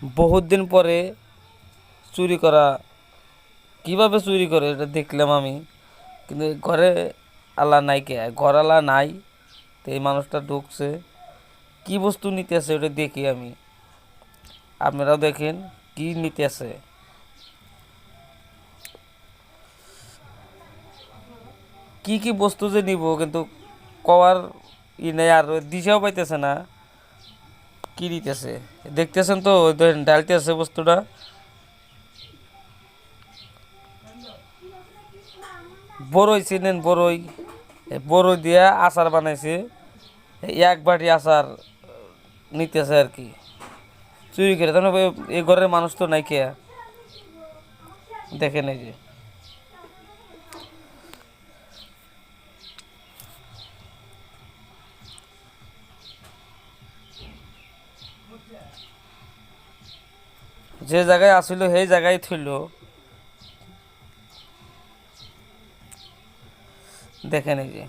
বহুত দিন পরে চুরি করা, কিভাবে চুরি করে এটা দেখলাম আমি। কিন্তু ঘরে আল্লাহ নাই, কে ঘর আল্লাহ নাই। তো এই মানুষটা ঢুকছে, কি বস্তু নিতেছে ওটা দেখি আমি, আপনারাও দেখেন কি নিতেছে। কি কি বস্তু যে নিব কিন্তু কওয়ার নেই, আর দিশাও পাইতেছে না কি নিতেছে। দেখতেছেন তো, ওই ধরেন ডালতেছে বস্তুটা। বড়ই চিনেন? বড়ই, বড়ই দিয়া আচার বানাইছে, এক বাটি আচার নিতেছে আর কি চুরি করে। তখন এই ঘরের মানুষ তো নাই, কে দেখেন এই যে। যে জায়গায় আসিল সেই জায়গায় থইল, দেখেন এই যে।